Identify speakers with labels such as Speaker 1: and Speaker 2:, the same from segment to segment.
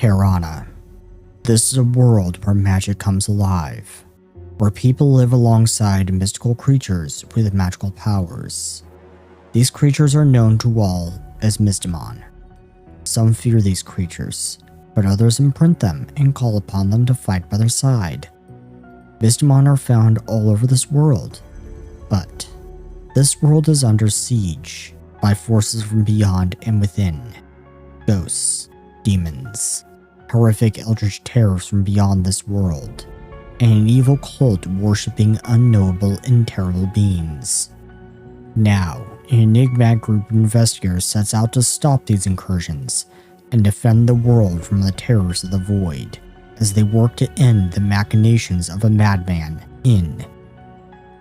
Speaker 1: Terrana. This is a world where magic comes alive, where people live alongside mystical creatures with magical powers. These creatures are known to all as Mystimon. Some fear these creatures, but others imprint them and call upon them to fight by their side. Mystimon are found all over this world, but this world is under siege by forces from beyond and within. Ghosts, demons, horrific eldritch terrors from beyond this world, and an evil cult worshipping unknowable and terrible beings. Now, an enigmatic group of investigators sets out to stop these incursions and defend the world from the terrors of the void, as they work to end the machinations of a madman in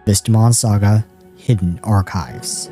Speaker 1: Mystimon Saga: Hidden Archives.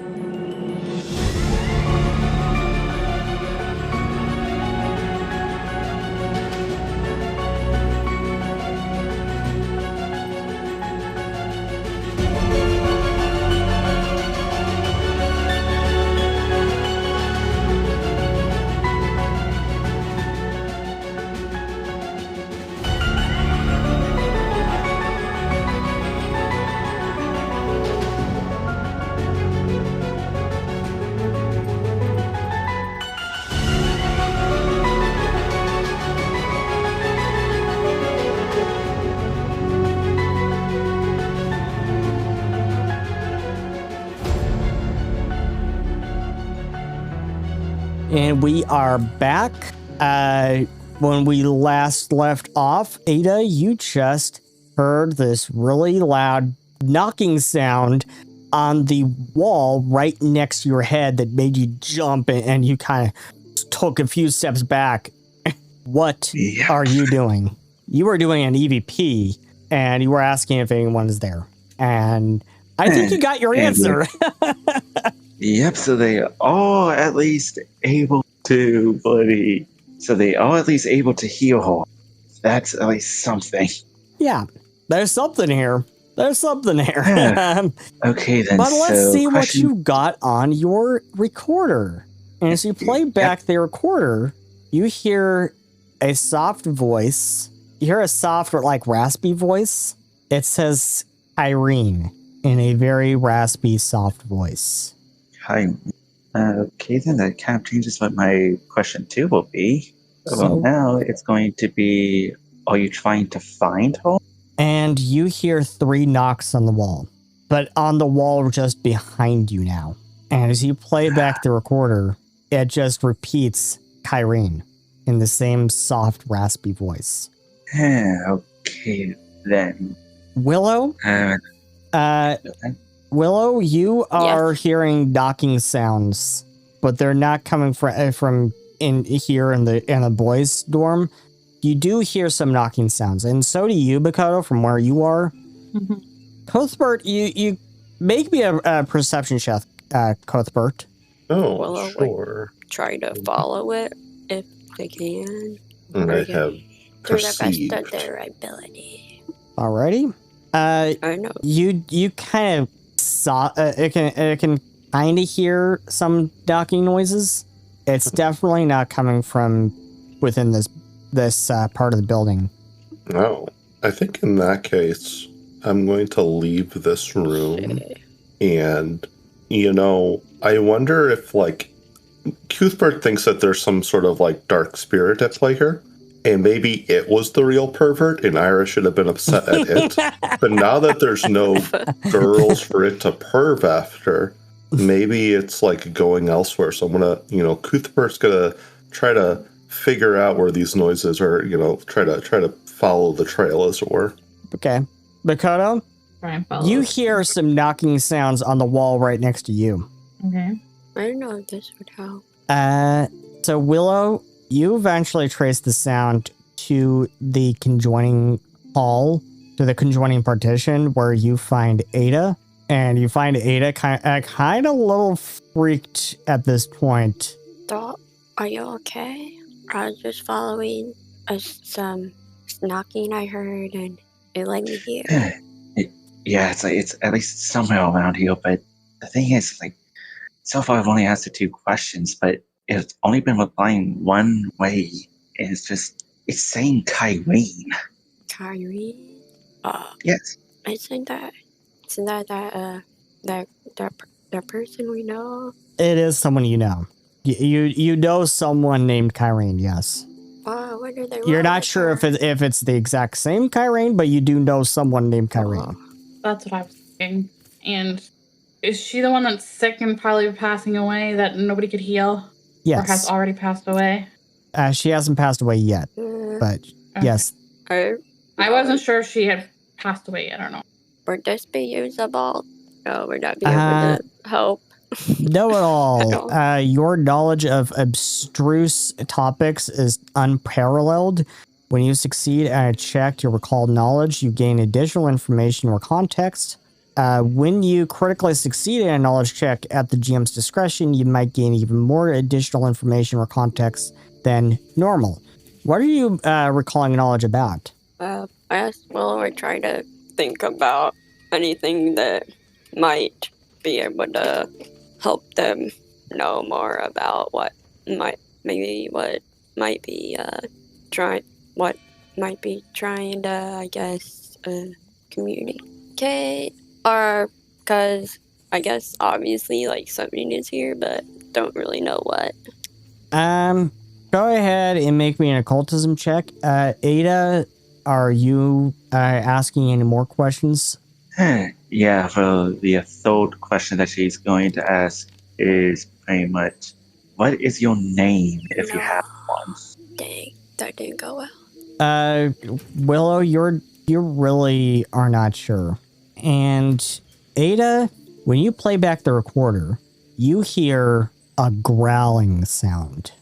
Speaker 1: And we are back. When we last left off, Ada, you just heard this really loud knocking sound on the wall right next to your head that made you jump, and you kind of took a few steps back. What are you doing? You were doing an EVP, and you were asking if anyone is there. And I think you got your answer.
Speaker 2: Yep, so they all at least able to, buddy. So they all at least able to heal her. That's at least something.
Speaker 1: Yeah, there's something here. There's something here.
Speaker 2: Yeah. Okay, then.
Speaker 1: But let's see what you got on your recorder. And as you play back the recorder, you hear a soft voice. You hear a soft, like, raspy voice. It says Irene in a very raspy, soft voice.
Speaker 2: Hi. Okay, then that kind of changes what my question 2 will be. So now it's going to be, are you trying to find her?
Speaker 1: And you hear 3 knocks on the wall, but on the wall just behind you now. And as you play back the recorder, it just repeats Kyrene in the same soft, raspy voice.
Speaker 2: Okay, then.
Speaker 1: Willow? Willow, you are hearing knocking sounds, but they're not coming from in here in the boys' dorm. You do hear some knocking sounds, and so do you, Bakoto, from where you are. Mm-hmm. Cuthbert, you make me a perception check, Cuthbert.
Speaker 3: Oh,
Speaker 4: Willow,
Speaker 3: sure.
Speaker 4: Try to follow it if they can.
Speaker 3: And I have
Speaker 4: do the
Speaker 3: perceived.
Speaker 4: best of their ability.
Speaker 1: Alrighty.
Speaker 4: I know.
Speaker 1: You kind of saw it can kind of hear some knocking noises. It's definitely not coming from within this part of the building.
Speaker 3: Oh, I think in that case, I'm going to leave this room. And, I wonder if, like, Cuthbert thinks that there's some sort of, like, dark spirit at play here. And maybe it was the real pervert, and Ira should have been upset at it. But now that there's no girls for it to perv after, maybe it's, like, going elsewhere. So I'm going to, Cuthbert's going to try to figure out where these noises are, try to follow the trail, as it were.
Speaker 1: Okay. Bakoto, you hear some knocking sounds on the wall right next to you.
Speaker 5: Okay.
Speaker 4: I don't know if this would help.
Speaker 1: So Willow, you eventually trace the sound to the conjoining hall, to the conjoining partition, where you find Ada. And you find Ada kind of a little freaked at this point.
Speaker 4: Doll, are you okay? I was just following some knocking I heard, and it led me here.
Speaker 2: Yeah, it's at least somewhere around here, but the thing is, like, so far I've only asked the 2 questions, but it's only been replying one way, and it's just, It's saying Kyrene.
Speaker 4: Kyrie?
Speaker 2: Yes.
Speaker 4: Isn't that that person we know?
Speaker 1: It is someone you know. You know someone named Kyrene, yes.
Speaker 4: What do they
Speaker 1: You're
Speaker 4: want
Speaker 1: not
Speaker 4: with
Speaker 1: sure
Speaker 4: her?
Speaker 1: if it's the exact same Kyrene, but you do know someone named Kyrene.
Speaker 5: That's what I was thinking. And is she the one that's sick and probably passing away that nobody could heal?
Speaker 1: Yes.
Speaker 5: Or has already passed away?
Speaker 1: She hasn't passed away yet, but yes.
Speaker 5: I wasn't sure if she had passed away yet or not.
Speaker 4: Would this be usable? No, would not be able to help.
Speaker 1: No at all. Your knowledge of abstruse topics is unparalleled. When you succeed at a check, your recalled knowledge, you gain additional information or context. When you critically succeed in a knowledge check at the GM's discretion, you might gain even more additional information or context than normal. What are you recalling knowledge about?
Speaker 4: I guess we're trying to think about anything that might be able to help them know more about what might be trying to, I guess, communicate, or because I guess obviously like something is here, but don't really know what.
Speaker 1: Go ahead and make me an occultism check. Ada, are you asking any more questions?
Speaker 2: Yeah, well, the third question that she's going to ask is pretty much, what is your name if you have one?
Speaker 4: Dang, that didn't go well.
Speaker 1: Willow, you really are not sure. And Ada, when you play back the recorder, you hear a growling sound.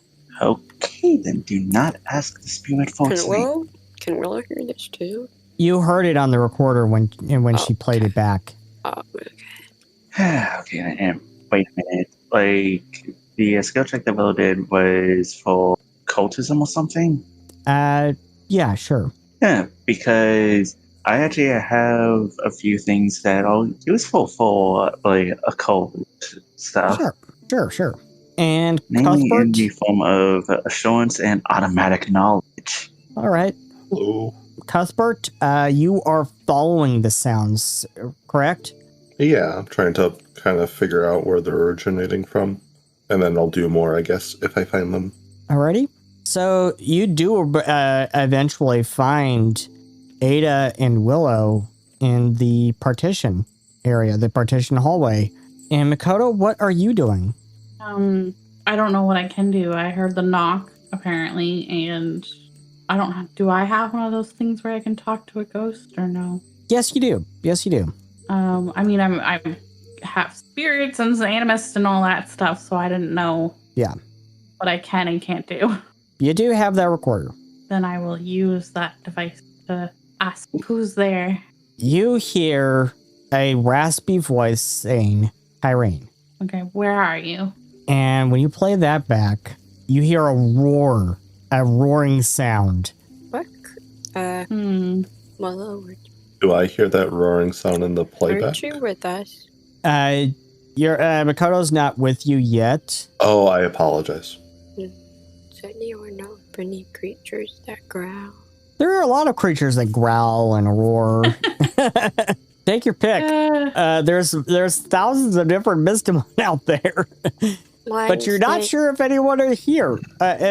Speaker 2: Okay, then do not ask the spirit for its name.
Speaker 4: Can Willow hear this too?
Speaker 1: You heard it on the recorder when she played it back.
Speaker 4: Oh, okay.
Speaker 2: Okay, and wait a minute. Like, the skill check that Willow did was for cultism or something?
Speaker 1: Yeah, sure.
Speaker 2: Yeah, because I actually have a few things that are useful for, like, occult stuff.
Speaker 1: Sure. And
Speaker 2: Mainly
Speaker 1: Cuthbert?
Speaker 2: in the form of assurance and automatic knowledge.
Speaker 1: All right.
Speaker 3: Hello.
Speaker 1: Cuthbert, you are following the sounds, correct?
Speaker 3: Yeah, I'm trying to kind of figure out where they're originating from. And then I'll do more, I guess, if I find them.
Speaker 1: Alrighty. So you do eventually find Ada and Willow in the partition area, the partition hallway. And Makoto, what are you doing?
Speaker 5: I don't know what I can do. I heard the knock, apparently, and I don't have... Do I have one of those things where I can talk to a ghost, or no?
Speaker 1: Yes, you do.
Speaker 5: I mean, I have spirits and animist and all that stuff, so I didn't know what I can and can't do.
Speaker 1: You do have that recorder.
Speaker 5: Then I will use that device to ask who's there.
Speaker 1: You hear a raspy voice saying, Irene.
Speaker 5: Okay, where are you?
Speaker 1: And when you play that back, you hear a roaring sound.
Speaker 4: What? Willow,
Speaker 3: Do I hear that roaring sound in the playback?
Speaker 4: aren't you with us?
Speaker 1: Your Makoto's not with you yet.
Speaker 3: Oh, I apologize.
Speaker 4: Does anyone know of any creatures that growl?
Speaker 1: There are a lot of creatures that growl and roar. Take your pick. There's thousands of different Mystimon out there. But you're not sure if anyone are here.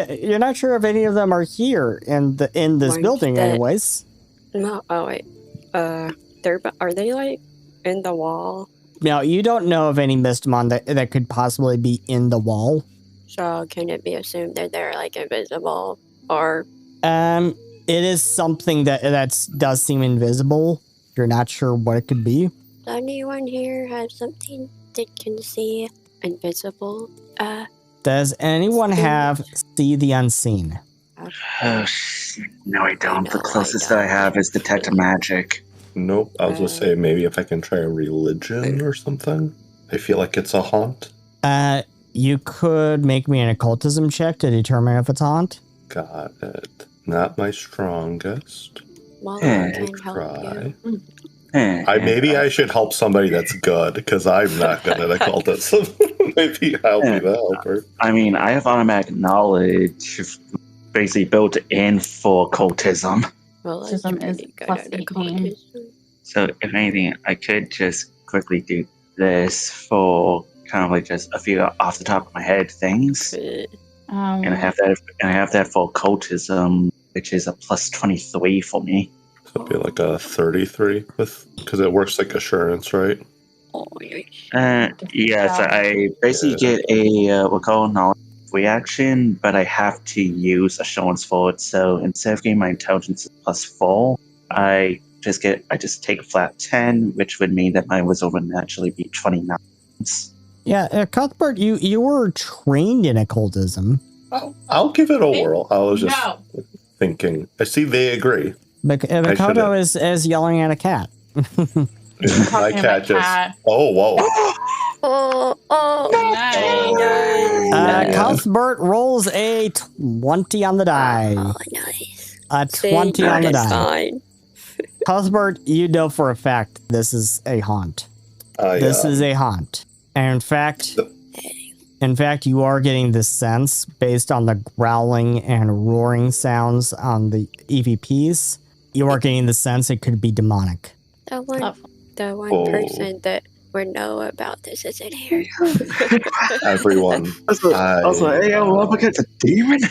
Speaker 1: You're not sure if any of them are here in this building, anyways.
Speaker 4: No. Oh wait. Are they like in the wall?
Speaker 1: Now you don't know of any Mystimon that could possibly be in the wall.
Speaker 4: So can it be assumed that they're like invisible, or?
Speaker 1: It is something that does seem invisible. You're not sure what it could be.
Speaker 4: Does anyone here have something that can see invisible?
Speaker 1: Does anyone have see the unseen?
Speaker 2: Oh, no, I don't. The closest that I have is detect magic.
Speaker 3: Nope. I was going to say maybe if I can try a religion or something. I feel like it's a haunt.
Speaker 1: You could make me an occultism check to determine if it's a haunt.
Speaker 3: Got it. Not my strongest.
Speaker 4: Well, I can help you.
Speaker 3: I should help somebody that's good, because I'm not good at occultism. Maybe I'll be the helper.
Speaker 2: I mean, I have automatic knowledge basically built in for cultism.
Speaker 4: Well, I'm
Speaker 5: Occultism is
Speaker 4: pretty good
Speaker 5: plus
Speaker 4: at
Speaker 5: 18.
Speaker 4: occultism.
Speaker 2: So if anything, I could just quickly do this for kind of like just a few off the top of my head things. And I have that for cultism, which is a plus 23 for me.
Speaker 3: Could be like a 33 because it works like assurance, right?
Speaker 4: Oh, yeah.
Speaker 2: Yes, I basically get a we'll call knowledge reaction, but I have to use assurance for it. So instead of getting my intelligence plus 4, I just take a flat 10, which would mean that my wisdom would naturally be 29.
Speaker 1: Yeah, Cuthbert, you were trained in occultism.
Speaker 3: I'll give it a whirl. I was just thinking. I see they agree.
Speaker 1: Makoto is yelling at a cat.
Speaker 3: My cat just. Oh, whoa.
Speaker 5: Nice.
Speaker 1: Cuthbert rolls a 20 on the die.
Speaker 4: Oh, nice.
Speaker 1: A 20 on the die.
Speaker 4: Fine.
Speaker 1: Cuthbert, you know for a fact this is a haunt. This is a haunt. And in fact, you are getting the sense based on the growling and roaring sounds on the EVPs. You are getting the sense it could be demonic.
Speaker 4: The one person that would know about this isn't here.
Speaker 3: Everyone.
Speaker 2: Hey, I'm up against a demon.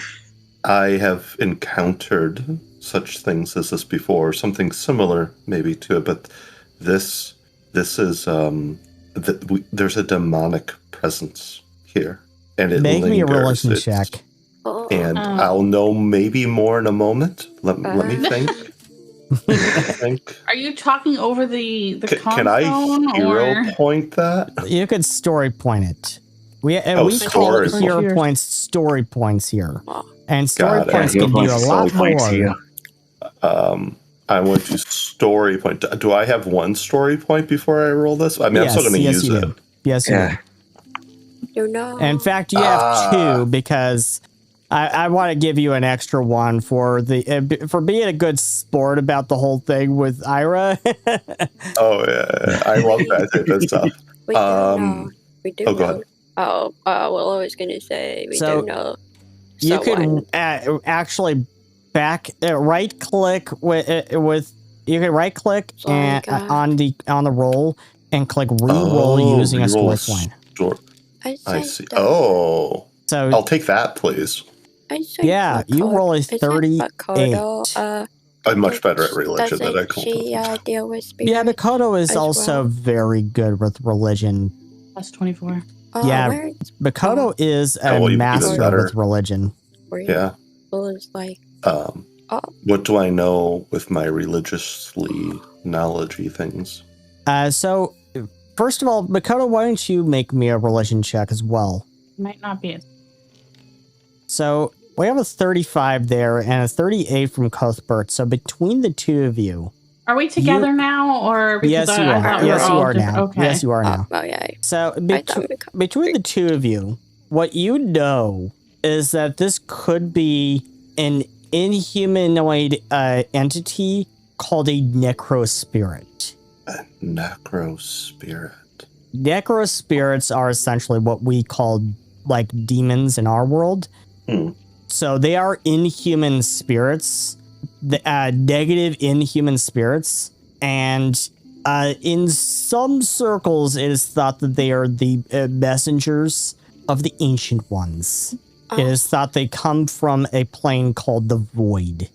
Speaker 3: I have encountered such things as this before, something similar maybe to it, but this is there's a demonic presence here, and it
Speaker 1: make
Speaker 3: lingers.
Speaker 1: Me a religion check.
Speaker 3: And I'll know maybe more in a moment. Let me think.
Speaker 5: Are you talking over the
Speaker 3: Can I hero point that?
Speaker 1: You could story point it. We call it hero points story points here. And story points can do a lot more.
Speaker 3: I want to story point. Do I have one story point before I roll this? I mean, I'm still going to use it.
Speaker 1: Yes, you do.
Speaker 4: No.
Speaker 1: In fact, you have 2 because I want to give you an extra one for being a good sport about the whole thing with Ira.
Speaker 3: Oh yeah, I love that type of stuff.
Speaker 4: We do
Speaker 3: go
Speaker 4: know.
Speaker 3: ahead.
Speaker 4: Well, I was gonna say we do know.
Speaker 1: You can actually right click with you can right click and on the roll and click re-roll using a story point.
Speaker 3: I see. Oh,
Speaker 1: so
Speaker 3: I'll take that, please.
Speaker 1: Yeah, you roll a 38.
Speaker 3: I'm much better at religion than I
Speaker 4: deal with spirits.
Speaker 1: Yeah, Makoto is also very good with religion.
Speaker 5: Plus 24.
Speaker 1: Yeah, Makoto is a master with religion.
Speaker 3: Yeah.
Speaker 4: It's like,
Speaker 3: what do I know with my religiously knowledgey things?
Speaker 1: So, first of all, Makoto, why don't you make me a religion check as well?
Speaker 5: Might not be.
Speaker 1: So, we have a 35 there and a 38 from Cuthbert. So, between the two of you...
Speaker 5: Are we together now? Or
Speaker 1: yes, you are. Yes, you are now.
Speaker 5: Okay.
Speaker 1: Yes, you are now.
Speaker 4: Oh, yeah.
Speaker 1: So, between the two of you, what you know is that this could be an inhumanoid entity called a necrospirit.
Speaker 3: A necrospirit.
Speaker 1: Necrospirits are essentially what we call like demons in our world. So they are inhuman spirits, negative inhuman spirits, and in some circles it is thought that they are the messengers of the ancient ones. It is thought they come from a plane called the Void.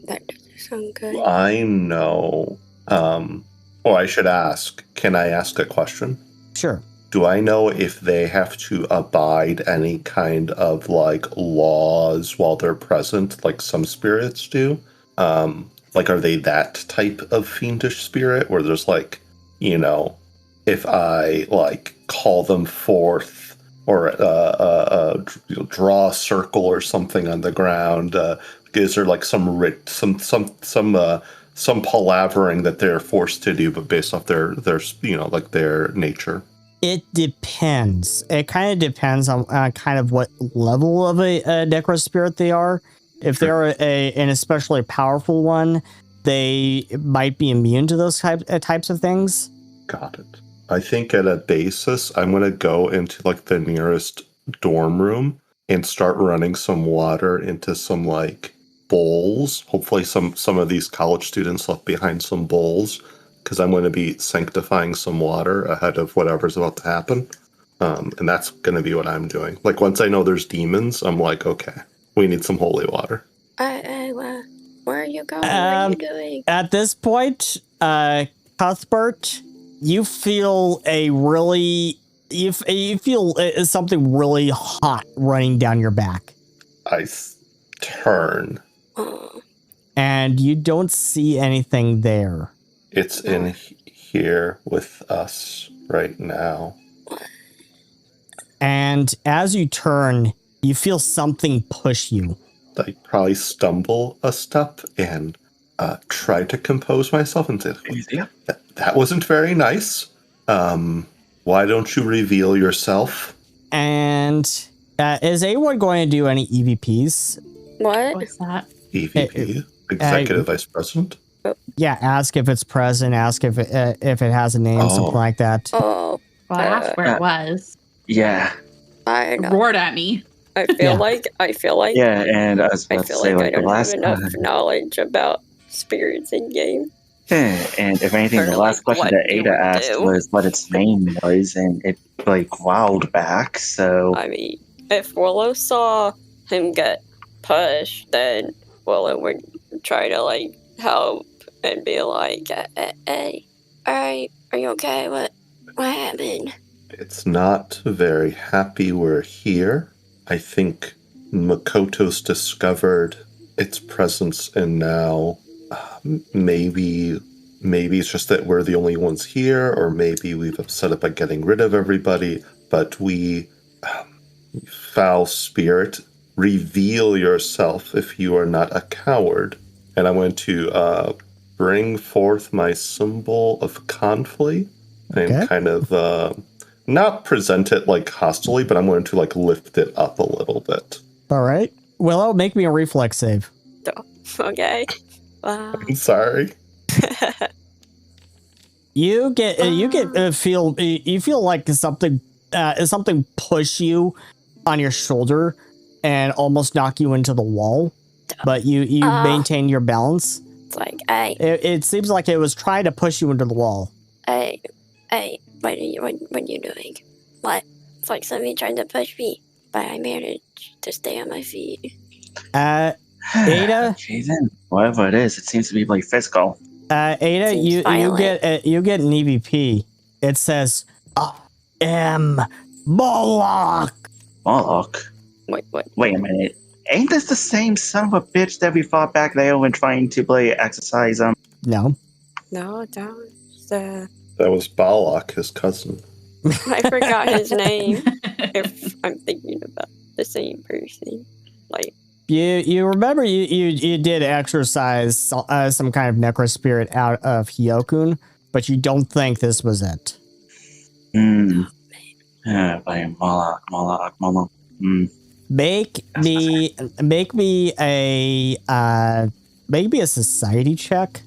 Speaker 4: That doesn't sound good.
Speaker 3: I know. I should ask. Can I ask a question?
Speaker 1: Sure.
Speaker 3: Do I know if they have to abide any kind of like laws while they're present, like some spirits do? Like, are they that type of fiendish spirit where there's like, if I like call them forth or draw a circle or something on the ground, is there like some palavering that they're forced to do, but based off their like their nature?
Speaker 1: It depends. It kind of depends on kind of what level of a necrospirit they are. If they're an especially powerful one, they might be immune to those types of things.
Speaker 3: Got it. I think at a basis, I'm going to go into like the nearest dorm room and start running some water into some like bowls. Hopefully some of these college students left behind some bowls, because I'm going to be sanctifying some water ahead of whatever's about to happen. And that's going to be what I'm doing. Like, once I know there's demons, I'm like, okay, we need some holy water.
Speaker 4: Where are you going? What are you doing?
Speaker 1: At this point, Cuthbert, you feel something really hot running down your back.
Speaker 3: I turn.
Speaker 4: Oh.
Speaker 1: And you don't see anything there.
Speaker 3: It's in here with us right now.
Speaker 1: And as you turn, you feel something push you.
Speaker 3: I probably stumble a step and try to compose myself and say, that wasn't very nice. Why don't you reveal yourself?
Speaker 1: And is anyone going to do any EVPs?
Speaker 4: What?
Speaker 5: What's that?
Speaker 3: EVP? Executive Vice President?
Speaker 1: Yeah, ask if it's present, ask if it has a name, something like that.
Speaker 4: Oh.
Speaker 5: Well, I asked where it was.
Speaker 2: Yeah.
Speaker 4: I know.
Speaker 5: Roared at me.
Speaker 4: I feel like.
Speaker 2: Yeah, and I was
Speaker 4: I
Speaker 2: about to
Speaker 4: feel
Speaker 2: say,
Speaker 4: like I
Speaker 2: the
Speaker 4: don't
Speaker 2: last
Speaker 4: have enough knowledge about spirits in game.
Speaker 2: and if anything,
Speaker 4: Or,
Speaker 2: the
Speaker 4: like,
Speaker 2: last question
Speaker 4: what
Speaker 2: that
Speaker 4: you
Speaker 2: Ada
Speaker 4: would
Speaker 2: asked
Speaker 4: do.
Speaker 2: was what its name was, and it like growled back. So
Speaker 4: I mean, if Willow saw him get pushed, then Willow would try to like help and be like, "Hey, alright, are you okay? What happened?"
Speaker 3: It's not very happy we're here. I think Makoto's discovered its presence, and now maybe it's just that we're the only ones here, or maybe we've upset it by getting rid of everybody. But we, foul spirit, reveal yourself if you are not a coward. And I'm going to bring forth my symbol of conflict and kind of not present it like hostily, but I'm going to like lift it up a little bit.
Speaker 1: All right. Willow, make me a reflex save.
Speaker 4: Okay. Wow.
Speaker 3: I'm sorry.
Speaker 1: You feel like something push you on your shoulder and almost knock you into the wall, but you maintain your balance.
Speaker 4: It's like, hey,
Speaker 1: It seems like it was trying to push you into the wall.
Speaker 4: hey, what are you doing? What? It's like somebody trying to push me, but I managed to stay on my feet.
Speaker 1: Ada,
Speaker 2: Jason, whatever it is, it seems to be like physical.
Speaker 1: Ada,
Speaker 4: Seems
Speaker 1: you
Speaker 4: violent.
Speaker 1: get an EVP. It says, "I am Mouloch."
Speaker 2: Moloch. Wait a minute. Ain't this the same son of a bitch that we fought back there when trying to play exercise?
Speaker 1: No.
Speaker 4: No, that was the.
Speaker 3: That was Balak, his cousin.
Speaker 4: I forgot his name. If I'm thinking about the same person, like.
Speaker 1: You remember you did exercise some kind of necrospirit out of Hyokun, but you don't think this was it.
Speaker 2: Yeah, by Moloch.
Speaker 1: Make me a society check.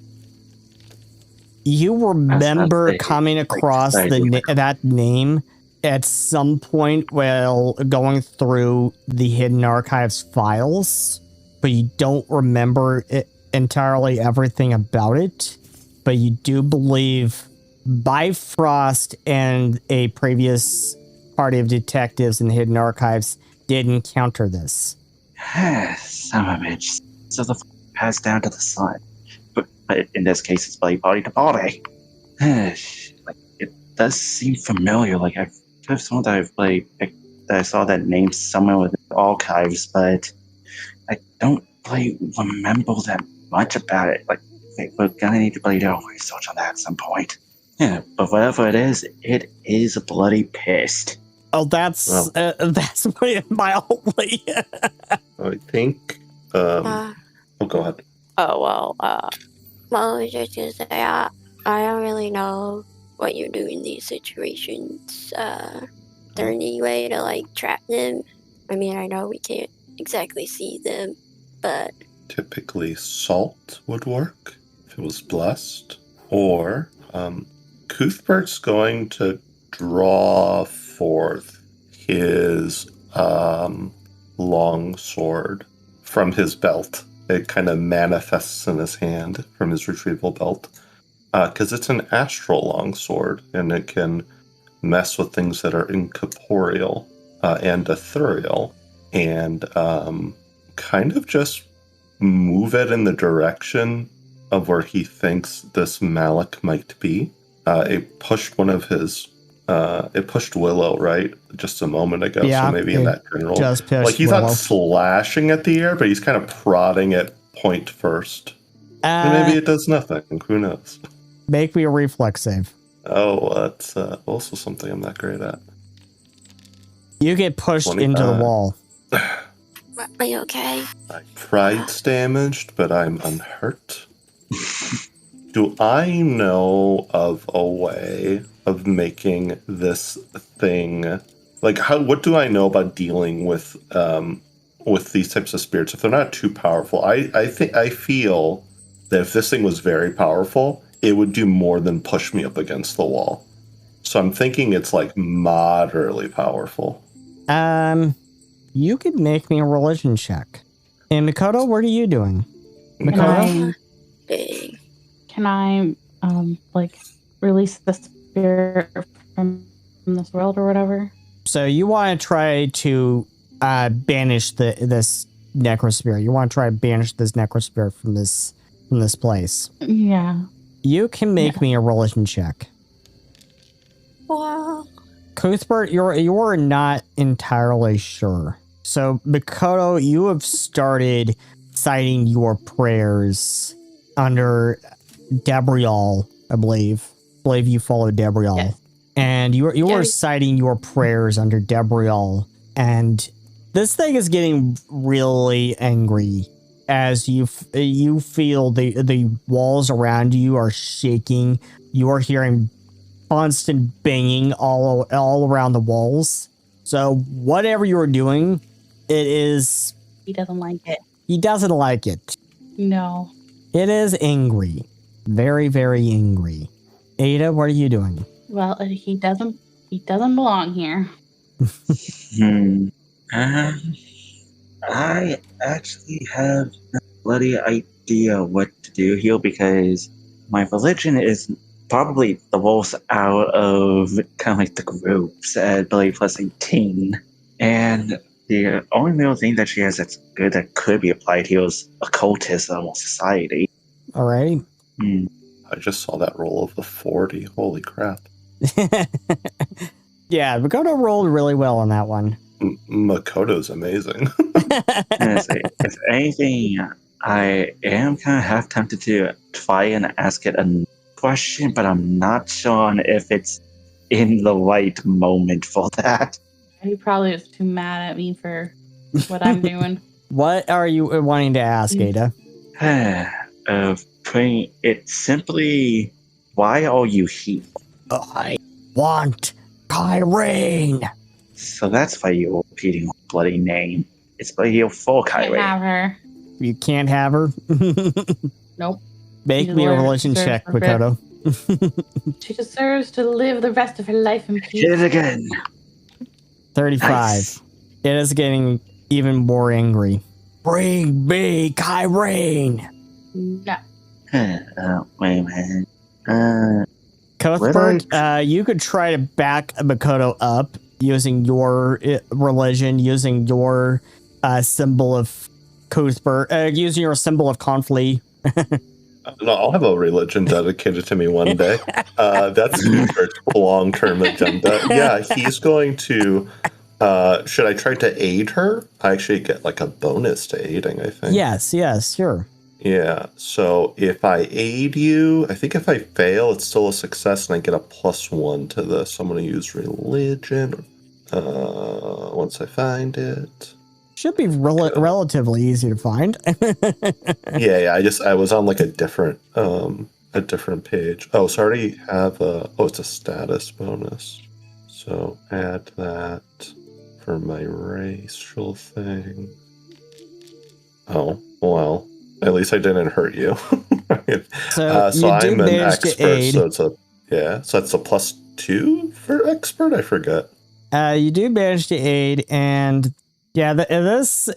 Speaker 1: You remember coming across that name at some point while going through the Hidden Archives files, but you don't remember entirely everything about it. But you do believe Bifrost and a previous party of detectives in the Hidden Archives did encounter this.
Speaker 2: Son of a bitch. So the passed down to the sun. But in this case, it's party to party. Like, it does seem familiar. Like, I've sworn that that I saw that name somewhere within the archives, but I don't remember that much about it. Like, we're gonna need to do our research on that at some point. Yeah, but whatever it is bloody pissed.
Speaker 1: Oh, that's mildly.
Speaker 3: I think. Go ahead.
Speaker 4: Well, I was just gonna say, I don't really know what you do in these situations. Is there any way to, like, trap them? I mean, I know we can't exactly see them, but...
Speaker 3: Typically, salt would work if it was blessed. Or, Cuthbert's going to draw forth his long sword from his belt. It kind of manifests in his hand from his retrieval belt. Because it's an astral long sword, and it can mess with things that are incorporeal and ethereal, and kind of just move it in the direction of where he thinks this Mouloch might be. It pushed one of his... it pushed Willow, right? Just a moment ago.
Speaker 1: Yeah,
Speaker 3: so maybe in that general...
Speaker 1: just
Speaker 3: like, he's
Speaker 1: Willow.
Speaker 3: not slashing at the air, but he's kind of prodding it point first. And maybe it does nothing. Who knows?
Speaker 1: Make me a reflex save.
Speaker 3: Oh, that's also something I'm not great at.
Speaker 1: You get pushed
Speaker 3: 25.
Speaker 1: into the wall.
Speaker 4: Are you okay?
Speaker 3: My pride's damaged, but I'm unhurt. Do I know of a way of making this thing... Like, what do I know about dealing with these types of spirits if they're not too powerful? I feel that if this thing was very powerful, it would do more than push me up against the wall. So I'm thinking it's like moderately powerful.
Speaker 1: You could make me a religion check. And Makoto, what are you doing? Makoto?
Speaker 5: Can I like release the spirit from this world or whatever?
Speaker 1: So you want to try to banish this necrospirit. You want to try to banish this necrospirit from this place.
Speaker 5: Yeah.
Speaker 1: You can make me a religion check.
Speaker 4: Wow.
Speaker 1: Cuthbert, you're not entirely sure. So, Makoto, you have started citing your prayers under Debrial, I believe. I believe you follow Debrial.
Speaker 5: Yes.
Speaker 1: And you are citing your prayers under Debrial. And this thing is getting really angry as you feel the walls around you are shaking. You are hearing constant banging all around the walls. So whatever you're doing, it is...
Speaker 5: He doesn't like it.
Speaker 1: He doesn't like it.
Speaker 5: No.
Speaker 1: It is angry. Very, very angry. Ada, what are you doing?
Speaker 5: Well, he doesn't belong here.
Speaker 2: I actually have no bloody idea what to do here because my religion is probably the most out of kind of like the groups at believe plus 18. And the only real thing that she has that's good that could be applied here is occultism or society.
Speaker 1: Alrighty.
Speaker 3: I just saw that roll of the 40. Holy crap.
Speaker 1: Yeah, Makoto rolled really well on that one.
Speaker 3: Makoto's amazing.
Speaker 2: If anything, I am kind of half tempted to try and ask it a question, but I'm not sure if it's in the right moment for that.
Speaker 5: He probably is too mad at me for what I'm doing.
Speaker 1: What are you wanting to ask, Ada?
Speaker 2: Putting it simply, why are you here?
Speaker 1: I want Kyrene.
Speaker 2: So that's why you're repeating her bloody name. It's by here for
Speaker 5: Can't
Speaker 2: Kyrene.
Speaker 5: have her.
Speaker 1: You can't have her?
Speaker 5: Nope.
Speaker 1: Make
Speaker 5: She's
Speaker 1: me a
Speaker 5: loyal,
Speaker 1: religion
Speaker 5: deserves
Speaker 1: check,
Speaker 5: her bit.
Speaker 1: Makoto.
Speaker 5: She deserves to live the rest of her life in peace.
Speaker 2: Hit it again.
Speaker 1: 35.
Speaker 2: Nice.
Speaker 1: It is getting even more angry. Bring me Kyrene.
Speaker 5: No.
Speaker 2: Wait a minute.
Speaker 1: Cuthbert, you could try to back Makoto up using your religion, using your symbol of Cuthbert, using your symbol of conflict.
Speaker 3: No, I'll have a religion dedicated to me one day. That's Cuthbert's long-term agenda. Yeah, he's going to... should I try to aid her? I actually get like a bonus to aiding, I think.
Speaker 1: Yes, sure.
Speaker 3: Yeah, so if I aid you, I think if I fail, it's still a success, and I get a +1 to this. I'm going to use religion once I find it.
Speaker 1: Should be relatively easy to find.
Speaker 3: Yeah, I was on like a different page. Oh, so I already have it's a status bonus. So add that for my racial thing. Oh, well. At least I didn't hurt you.
Speaker 1: So you
Speaker 3: I'm an
Speaker 1: manage to
Speaker 3: expert,
Speaker 1: aid.
Speaker 3: so it's so that's a +2 for expert? I forget.
Speaker 1: You do manage to aid, and Yeah, this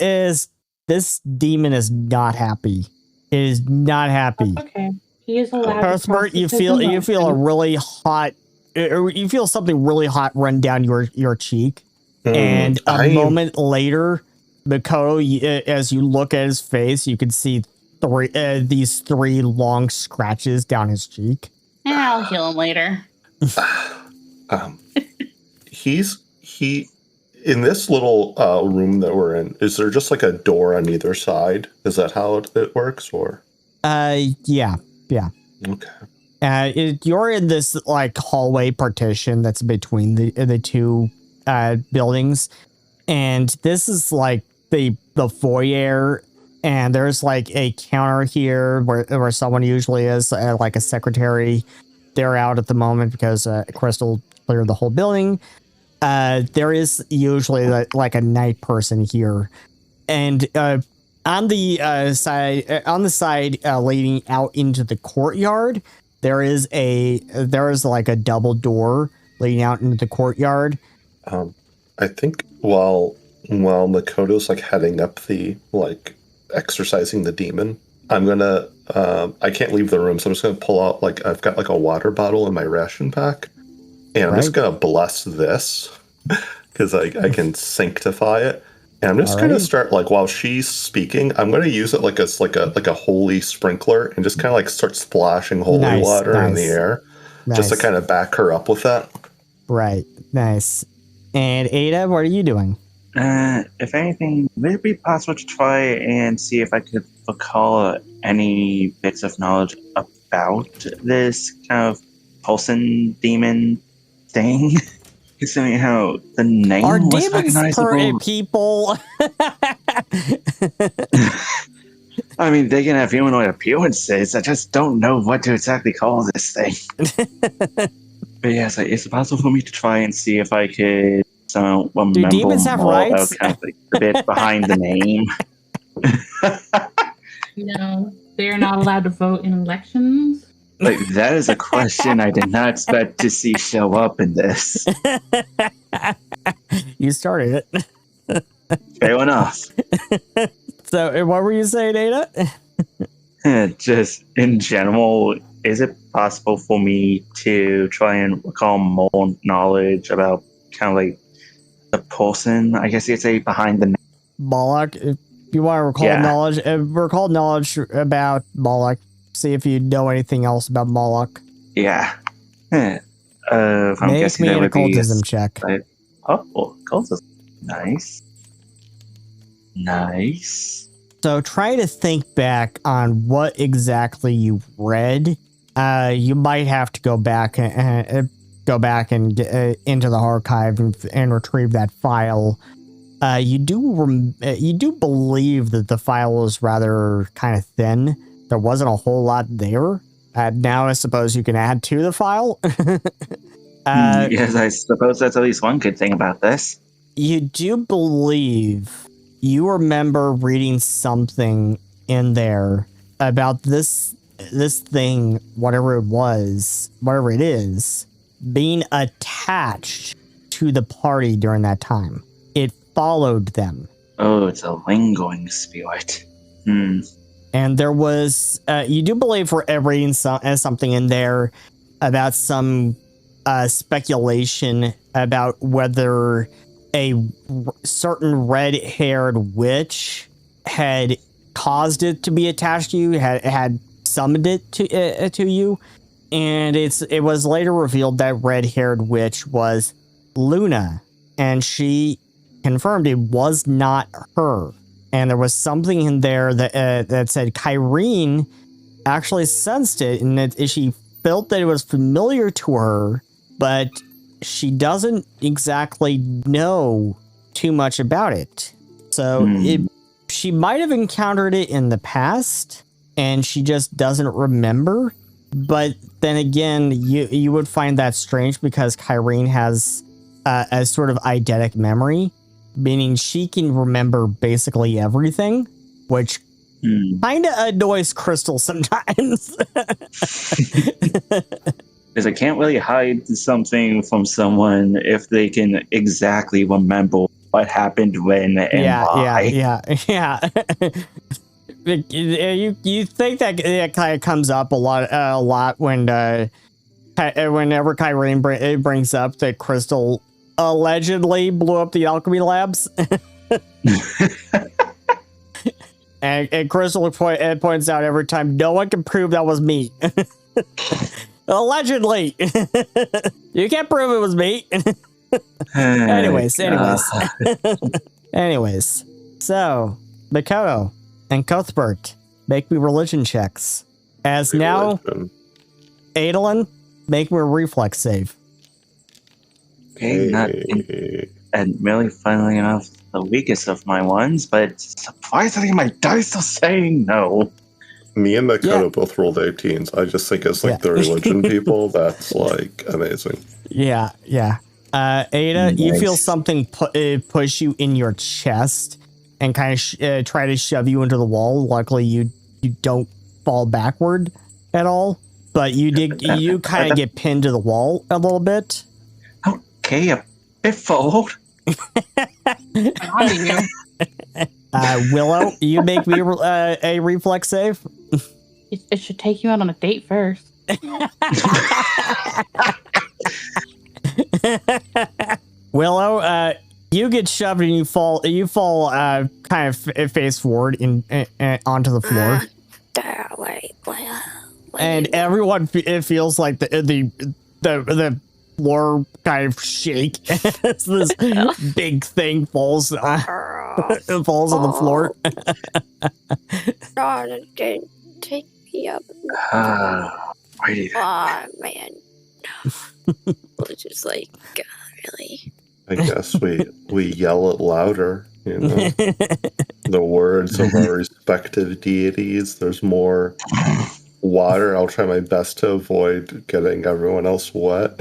Speaker 1: demon is not happy. It is not happy.
Speaker 5: Okay. He is allowed to
Speaker 1: Cuthbert, you
Speaker 5: process
Speaker 1: feel
Speaker 5: his
Speaker 1: a
Speaker 5: emotions.
Speaker 1: really hot. You feel something really hot run down your cheek, and a moment later, Makoto, as you look at his face, you can see these three long scratches down his cheek.
Speaker 5: I'll heal him later.
Speaker 3: He in this little room that we're in, is there just like a door on either side? Is that how it works, or?
Speaker 1: Yeah.
Speaker 3: Okay.
Speaker 1: You're in this like hallway partition that's between the two buildings, and this is like the foyer, and there's like a counter here where someone usually is, like a secretary. They're out at the moment because Crystal cleared the whole building. There is usually like a night person here, and on the side leading out into the courtyard, there is like a double door leading out into the courtyard.
Speaker 3: I think while Makoto's like heading up the like exercising the demon, I'm gonna I can't leave the room, so I'm just gonna pull out like I've got like a water bottle in my ration pack. And I'm just going to bless this because I can sanctify it. And I'm just going to start, like, while she's speaking, I'm going to use it like a holy sprinkler and just kind of like start splashing holy water in the air just to kind of back her up with that.
Speaker 1: Right. Nice. And Ada, what are you doing?
Speaker 2: If anything, would it be possible to try and see if I could recall any bits of knowledge about this kind of pulsing demon thing? Considering how the name
Speaker 1: Are
Speaker 2: was
Speaker 1: demons
Speaker 2: recognizable.
Speaker 1: People?
Speaker 2: I mean, they can have humanoid appearances. I just don't know what to exactly call this thing. But yes, it's possible for me to try and see if I could remember
Speaker 1: Do demons have
Speaker 2: more
Speaker 1: rights?
Speaker 2: about kind of like the bit behind the name.
Speaker 5: No, they're not allowed to vote in elections.
Speaker 2: Like, that is a question I did not expect to see show up in this.
Speaker 1: You started it.
Speaker 2: Fair enough.
Speaker 1: So, what were you saying, Ada?
Speaker 2: Just in general, is it possible for me to try and recall more knowledge about kind of like the person, I guess you'd say, behind the name?
Speaker 1: Mouloch, if you want to recall knowledge about Mouloch. See if you know anything else about Mouloch.
Speaker 2: Yeah. I'm
Speaker 1: Make
Speaker 2: guessing
Speaker 1: me
Speaker 2: that
Speaker 1: an
Speaker 2: would be
Speaker 1: occultism check.
Speaker 2: Occultism. Nice.
Speaker 1: So try to think back on what exactly you read. You might have to go back and get into the archive and retrieve that file. You do believe that the file is rather kind of thin. There wasn't a whole lot there. Now I suppose you can add to the file.
Speaker 2: Yes, I suppose that's at least one good thing about this.
Speaker 1: You do believe you remember reading something in there about this thing, whatever it is, being attached to the party during that time. It followed them.
Speaker 2: Oh, it's a lingering spirit.
Speaker 1: And there was, you do believe for reading something in there about some speculation about whether a certain red-haired witch had caused it to be attached to you, had summoned it to you, and it was later revealed that red-haired witch was Luna, and she confirmed it was not her. And there was something in there that said Kyrene actually sensed it, and that she felt that it was familiar to her, but she doesn't exactly know too much about it. So she might have encountered it in the past, and she just doesn't remember. But then again, you would find that strange because Kyrene has a sort of eidetic memory, meaning she can remember basically everything, which kind of annoys Crystal sometimes.
Speaker 2: Because I can't really hide something from someone if they can exactly remember what happened when and why.
Speaker 1: Yeah. You think that it kind of comes up a lot when whenever Kyrene brings up that Crystal allegedly blew up the alchemy labs. And Crystal points out every time, no one can prove that was me. Allegedly. You can't prove it was me. Anyways. So, Makoto and Cuthbert, make me religion checks. As now, Adolin, make me a reflex save.
Speaker 2: Okay, not admittedly, funnily enough, the weakest of my ones, but surprisingly, my dice are saying no.
Speaker 3: Me and Makoto both rolled 18s. I just think as like the religion people, that's like amazing.
Speaker 1: Yeah. Ada, you feel something push you in your chest and kind of try to shove you into the wall. Luckily, you don't fall backward at all, but you kind of get pinned to the wall a little bit.
Speaker 2: Okay, a bit forward.
Speaker 1: Willow, you make me a reflex save.
Speaker 5: It should take you out on a date first.
Speaker 1: Willow, you get shoved and you fall kind of face forward onto the floor. And everyone it feels like the floor kind of shake as this big thing falls on the floor.
Speaker 4: Take me up. Man. It's just like, really?
Speaker 3: I guess we yell it louder, you know. The words of our respective deities. There's more water. I'll try my best to avoid getting everyone else wet.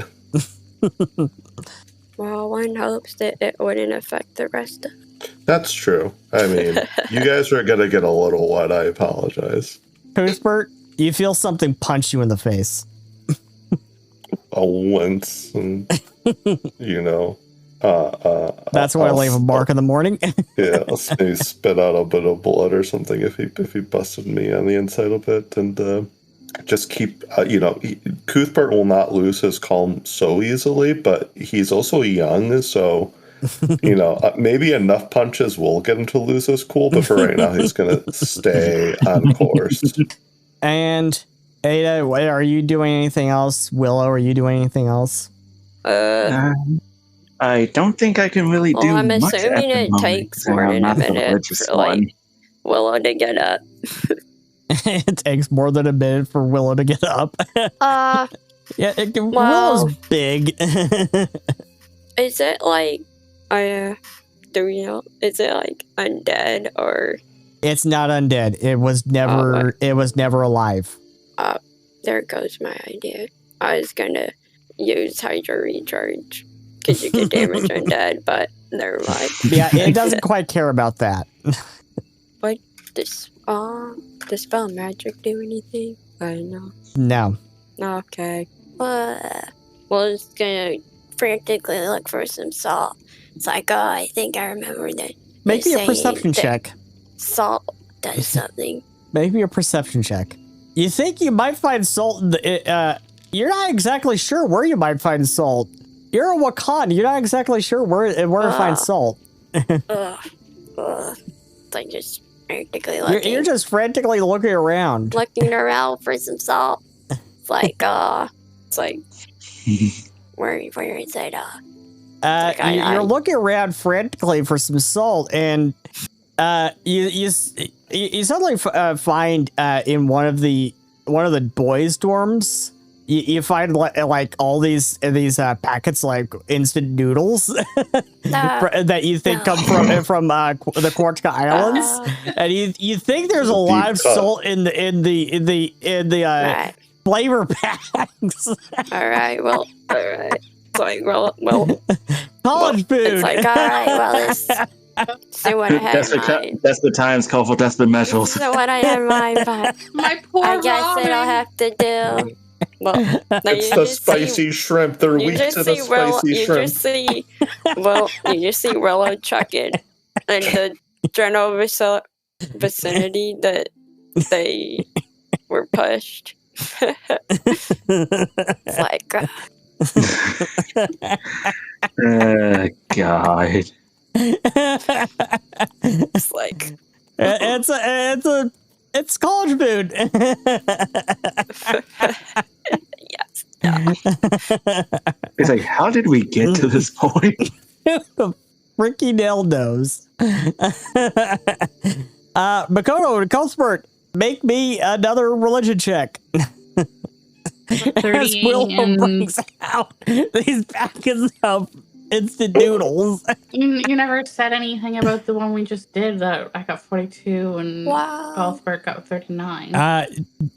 Speaker 4: Well, one hopes that it wouldn't affect the rest of it.
Speaker 3: That's true. I mean, you guys are gonna get a little wet. I apologize.
Speaker 1: Cuthbert, you feel something punch you in the face.
Speaker 3: I'll wince and, you know.
Speaker 1: That's why I leave a mark in the morning.
Speaker 3: Yeah, I'll maybe spit out a bit of blood or something if he busted me on the inside a bit, and just keep, Cuthbert will not lose his calm so easily, but he's also young, so, maybe enough punches will get him to lose his cool, but for right now, he's going to stay on course.
Speaker 1: And Ada, are you doing anything else? Willow, are you doing anything else?
Speaker 2: I don't think I can really do
Speaker 4: I'm
Speaker 2: much.
Speaker 4: assuming it takes more than a minute for Willow to get up.
Speaker 1: It takes more than a minute for Willow to get up. Willow's big.
Speaker 4: Is it like, do we know? Is it like undead or?
Speaker 1: It's not undead. It was never. It was never alive.
Speaker 4: There goes my idea. I was gonna use Hydra Recharge because you get damage undead, but never mind.
Speaker 1: Yeah, it doesn't quite care about that.
Speaker 4: What does spell magic do anything? I don't know.
Speaker 1: No.
Speaker 4: Okay. Well, it's gonna frantically look for some salt. It's like, I think I remember that.
Speaker 1: Make me a perception check.
Speaker 4: Salt does something.
Speaker 1: Make me a perception check. You think you might find salt in you're not exactly sure where you might find salt. You're a Wakan. You're not exactly sure where to find salt.
Speaker 4: It's like just frantically looking.
Speaker 1: You're just frantically looking around.
Speaker 4: Looking around for some salt. It's like, where is it?
Speaker 1: You're looking around frantically for some salt, and you suddenly find in one of the boys' dorms. You find like all these packets like instant noodles that you think come from the Korchka Islands, and you think there's a lot of salt in the
Speaker 4: right.
Speaker 1: flavor packs.
Speaker 4: All right. It's like,
Speaker 1: college food.
Speaker 4: It's like, all right, this. So what I have in mind.
Speaker 2: That's the times call for desperate measures.
Speaker 4: So what I have in mind, but
Speaker 5: My poor
Speaker 4: I guess
Speaker 5: ramen.
Speaker 4: it'll have to do. Well, now
Speaker 3: It's
Speaker 4: you
Speaker 3: the
Speaker 4: just
Speaker 3: spicy shrimp. They're
Speaker 4: you
Speaker 3: weak
Speaker 4: just
Speaker 3: to the
Speaker 4: see
Speaker 3: spicy
Speaker 4: you
Speaker 3: shrimp.
Speaker 4: you just see Willow chucking in the general vicinity that they were pushed. It's like,
Speaker 2: God.
Speaker 4: it's like,
Speaker 1: it's college food.
Speaker 4: yes.
Speaker 2: It's like, how did we get to this point?
Speaker 1: Ricky Nail knows. Makoto and Cuthbert, make me another religion check. As Willow brings out these packets of instant noodles.
Speaker 5: You never said anything about the one we just did that I got 42 and Cuthbert got 39.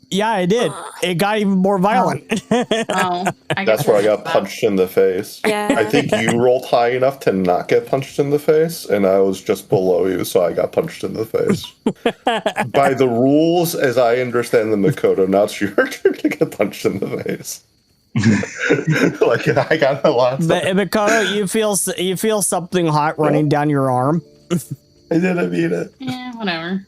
Speaker 1: Yeah, I did. It got even more violent.
Speaker 3: That's where I got punched in the face.
Speaker 4: Yeah.
Speaker 3: I think you rolled high enough to not get punched in the face, and I was just below you, so I got punched in the face. By the rules, as I understand the Makoto, now it's your turn to get punched in the face. Like, I got a lot.
Speaker 1: Makoto, you feel something hot running down your arm.
Speaker 3: I didn't mean it.
Speaker 5: Yeah, whatever.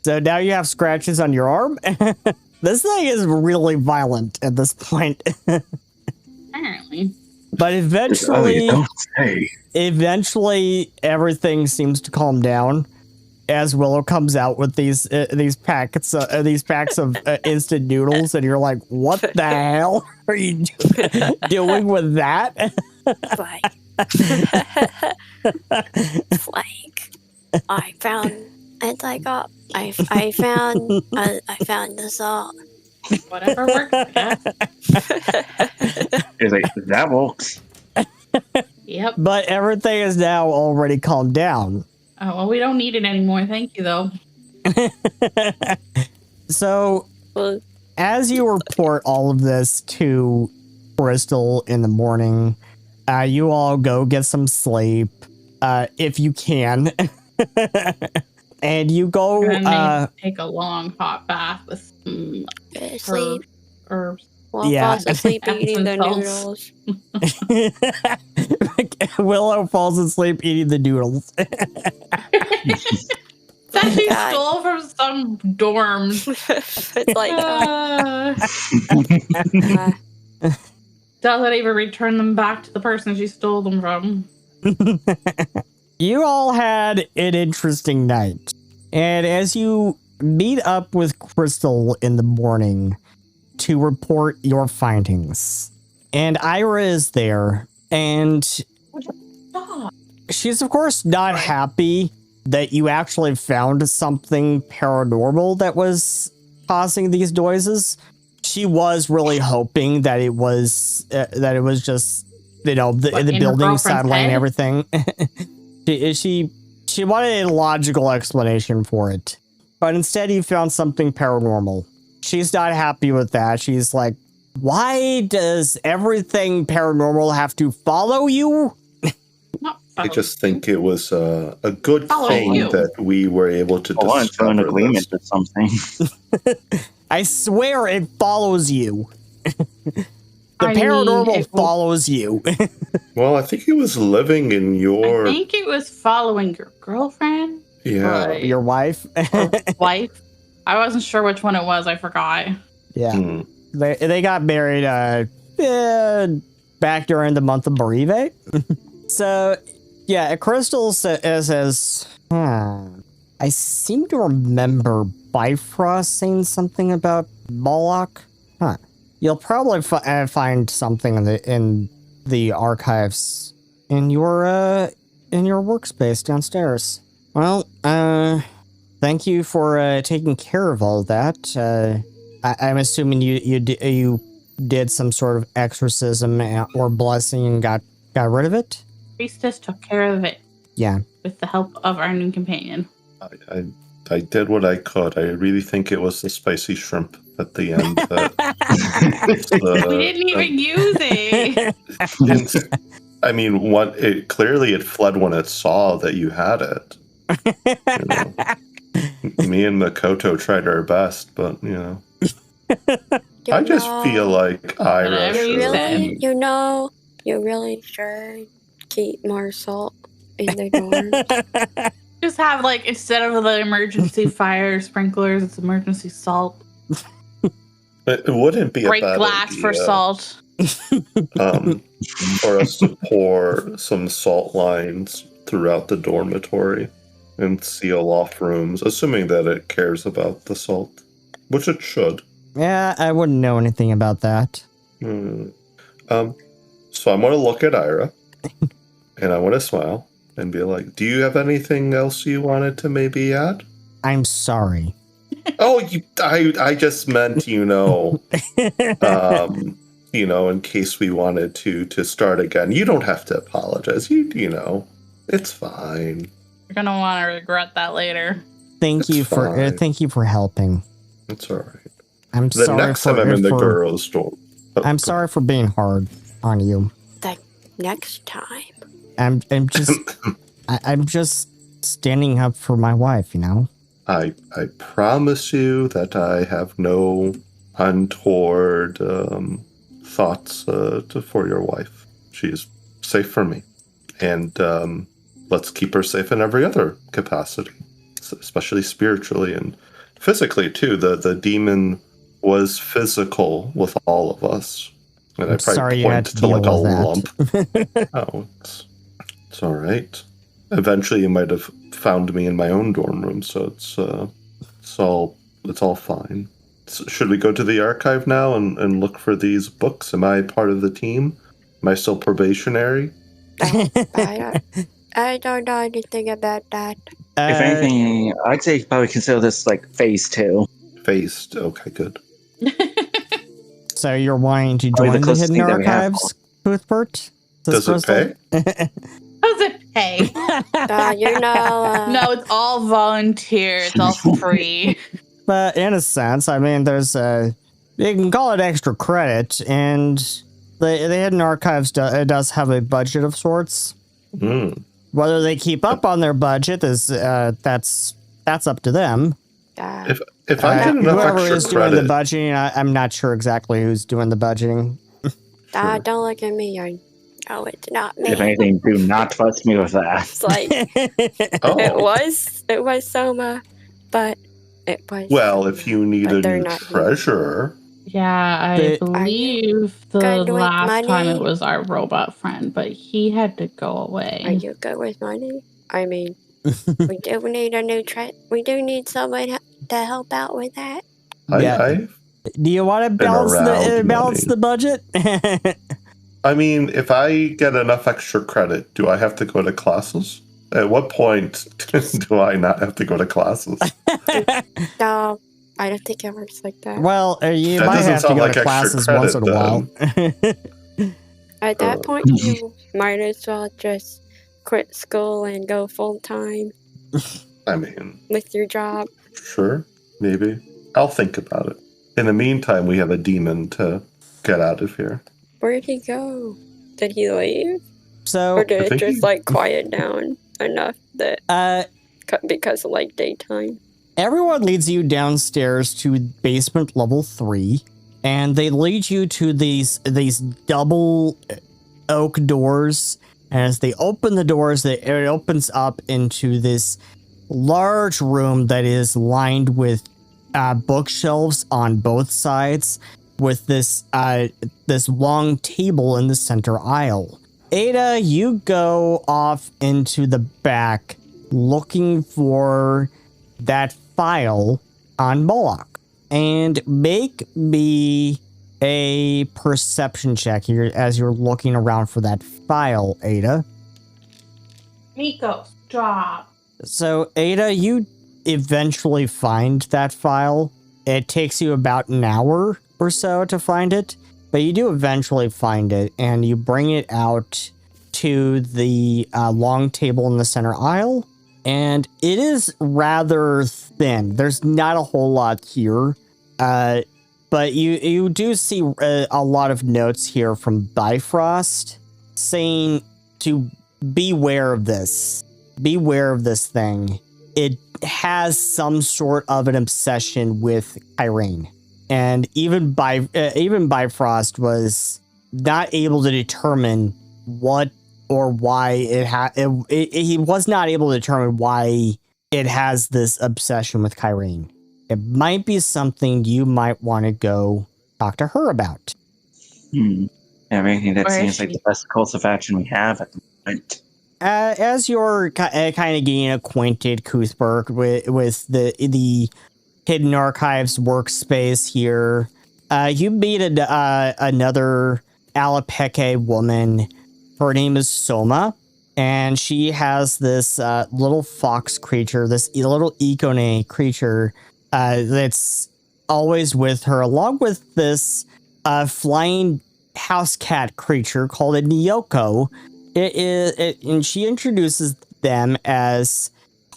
Speaker 1: So now you have scratches on your arm. This thing is really violent at this point.
Speaker 5: Apparently.
Speaker 1: But eventually everything seems to calm down as Willow comes out with these packs of instant noodles, and you're like, "What the hell are you doing with that?"
Speaker 4: It's like I found this all.
Speaker 5: Whatever works. Yeah.
Speaker 2: It's like, that works.
Speaker 5: Yep.
Speaker 1: But everything is now already calmed down.
Speaker 5: Oh, well, we don't need it anymore. Thank you, though.
Speaker 1: So, as you report all of this to Crystal in the morning, you all go get some sleep, if you can. And you go
Speaker 5: take a long hot bath with some
Speaker 4: sleep
Speaker 5: herbs.
Speaker 4: Well, falls asleep eating the noodles.
Speaker 1: Willow falls asleep eating the noodles.
Speaker 5: That she stole from some dorms.
Speaker 4: It's like
Speaker 5: doesn't even return them back to the person she stole them from.
Speaker 1: You all had an interesting night. And as you meet up with Crystal in the morning to report your findings, and Ira is there, and she's of course not happy that you actually found something paranormal that was causing these noises. She was really hoping that it was just, you know, the building satellite and everything. She wanted a logical explanation for it, but instead you found something paranormal. She's not happy with that. She's like, why does everything paranormal have to follow you?
Speaker 3: I just think it was a good thing that we were able to discover
Speaker 2: an agreement or something.
Speaker 1: I swear it follows you. The paranormal follows you.
Speaker 3: Well, I think it was living in your...
Speaker 5: I think it was following your girlfriend.
Speaker 3: Yeah.
Speaker 1: Your wife?
Speaker 5: Wife? I wasn't sure which one it was. I forgot.
Speaker 1: Yeah. They got married back during the month of Barive. So, yeah, Crystal says, I seem to remember Bifrost saying something about Mouloch. You'll probably find something in the archives in your workspace downstairs. Well, thank you for taking care of all that. I'm assuming you did some sort of exorcism or blessing and got rid of it?
Speaker 5: Priestess took care of it.
Speaker 1: Yeah.
Speaker 5: With the help of our new companion.
Speaker 3: I did what I could. I really think it was the spicy shrimp at the end.
Speaker 5: We didn't even use it.
Speaker 3: I mean, clearly it fled when it saw that you had it. You know? Me and Makoto tried our best, but, you know. I just feel like Ira
Speaker 5: Whatever you
Speaker 3: should.
Speaker 5: say.
Speaker 4: You really should keep more salt in the dorm.
Speaker 5: Just have, like, instead of the emergency fire sprinklers, it's emergency salt.
Speaker 3: It wouldn't be a
Speaker 5: Break
Speaker 3: bad
Speaker 5: glass
Speaker 3: idea,
Speaker 5: for salt.
Speaker 3: for us to pour some salt lines throughout the dormitory and seal off rooms, assuming that it cares about the salt, which it should.
Speaker 1: Yeah, I wouldn't know anything about that.
Speaker 3: So I'm going to look at Ira, and I want to smile and be like, "Do you have anything else you wanted to maybe add?"
Speaker 1: I'm sorry.
Speaker 3: Oh, I just meant, in case we wanted to start again. You don't have to apologize. It's fine.
Speaker 5: You're gonna want to regret that later.
Speaker 1: Thank you for helping.
Speaker 3: It's all right.
Speaker 1: I'm
Speaker 3: The
Speaker 1: sorry
Speaker 3: next time I'm in the
Speaker 1: for
Speaker 3: girls' dorm.
Speaker 1: I'm sorry for being hard on you.
Speaker 4: The next time.
Speaker 1: I'm just standing up for my wife, you know?
Speaker 3: I promise you that I have no untoward thoughts for your wife. She's safe for me. And let's keep her safe in every other capacity, especially spiritually and physically, too. The demon was physical with all of us. And I probably point to like a lump. Oh, it's all right. Eventually, you might have found me in my own dorm room, so it's all fine. So should we go to the archive now and look for these books? Am I part of the team? Am I still probationary?
Speaker 4: I don't know anything about that.
Speaker 2: If anything, I'd say probably consider this like phase 2.
Speaker 3: Phase 2. Okay, good.
Speaker 1: So you're wanting to
Speaker 2: Probably
Speaker 1: join
Speaker 2: the
Speaker 1: the
Speaker 2: closest
Speaker 1: hidden
Speaker 2: thing that we have.
Speaker 1: archives, Boothbert?
Speaker 3: Does it pay?
Speaker 5: Does it pay? No, it's all volunteer. It's all free.
Speaker 1: But in a sense, I mean, there's you can call it extra credit, and the hidden archives does have a budget of sorts. Whether they keep up on their budget is that's up to them.
Speaker 3: If I get enough
Speaker 1: whoever
Speaker 3: extra
Speaker 1: is
Speaker 3: credit,
Speaker 1: doing the budgeting, I'm not sure exactly who's doing the budgeting.
Speaker 4: Don't look at me. No, it's not me.
Speaker 2: If anything, do not trust me with that.
Speaker 4: It's like it was Soma, but it was.
Speaker 3: Well, if you need a new treasurer.
Speaker 5: Yeah, I believe the last time it was our robot friend, but he had to go away.
Speaker 4: Are you good with money? I mean, we do need a new we do need someone to help out with that.
Speaker 1: Do you want to balance the budget?
Speaker 3: I mean, if I get enough extra credit, do I have to go to classes? At what point do I not have to go to classes?
Speaker 4: No, I don't think it works like that.
Speaker 1: Well, you might have to go to classes once in a while.
Speaker 4: At that point, you might as well just quit school and go full time.
Speaker 3: I mean,
Speaker 4: with your job.
Speaker 3: Sure, maybe. I'll think about it. In the meantime, we have a demon to get out of here.
Speaker 4: Where'd he go? Did he leave?
Speaker 1: Or
Speaker 4: did it just quiet down enough that because of daytime?
Speaker 1: Everyone leads you downstairs to basement level 3, and they lead you to these double oak doors. And as they open the doors, it opens up into this large room that is lined with bookshelves on both sides, with this long table in the center aisle. Ada, you go off into the back looking for that file on Mouloch, and make me a perception check here as you're looking around for that file, Ada.
Speaker 5: Nico, stop.
Speaker 1: So, Ada, you eventually find that file. It takes you about an hour or so to find it, but you do eventually find it, and you bring it out to the long table in the center aisle, and it is rather thin. There's not a whole lot here, but you do see a lot of notes here from Bifrost saying to beware of this. Beware of this thing. It has some sort of an obsession with Irene. and even Bifrost was not able to determine what or why he was not able to determine why it has this obsession with Kyrene. It might be something you might want to go talk to her about.
Speaker 2: Everything that
Speaker 5: Where is
Speaker 2: seems like
Speaker 5: she?
Speaker 2: the best course of action we have at the moment.
Speaker 1: As you're kind of getting acquainted, Cuthbert, with the Hidden Archives workspace here, you meet another Alapeke woman. Her name is Soma, and she has this little fox creature, this little Ikone creature that's always with her, along with this flying house cat creature called a Nyoko. And she introduces them as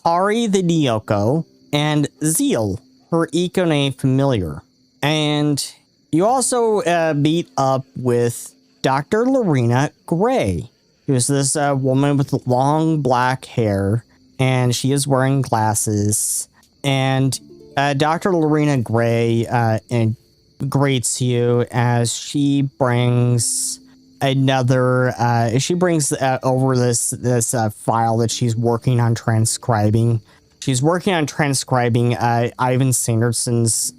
Speaker 1: Kari the Nyoko and Zeal, her Ikone familiar. And you also meet up with Dr. Lorena Gray, who's this woman with long black hair, and she is wearing glasses. And Dr. Lorena Gray greets you as she brings over this file that she's working on transcribing. She's working on transcribing Ivan Sanderson's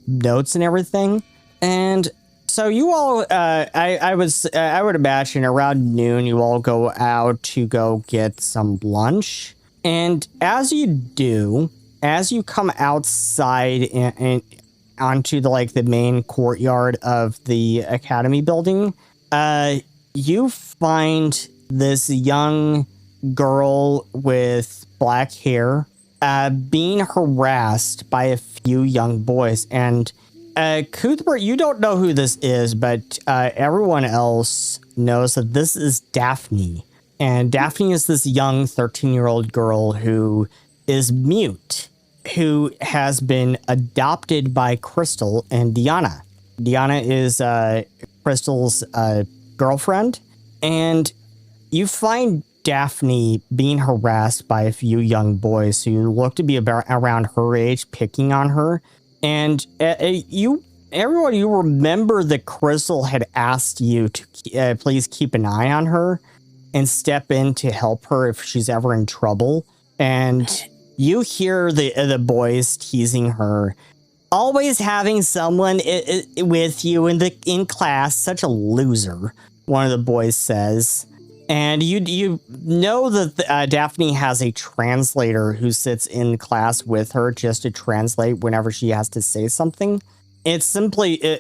Speaker 1: notes and everything. And so you all, I would imagine around noon, you all go out to go get some lunch. And as you do, as you come outside and onto the main courtyard of the academy building, you find this young girl with black hair being harassed by a few young boys. And Cuthbert, you don't know who this is, but everyone else knows that this is Daphne. And Daphne is this young 13-year-old girl who is mute, who has been adopted by Crystal and Diana. Diana is Crystal's girlfriend, and you find Daphne being harassed by a few young boys who look to be around her age, picking on her. And you remember that Crystal had asked you to please keep an eye on her and step in to help her if she's ever in trouble. And you hear the boys teasing her, always having someone with you in class, such a loser, one of the boys says. And you know that Daphne has a translator who sits in class with her just to translate whenever she has to say something. It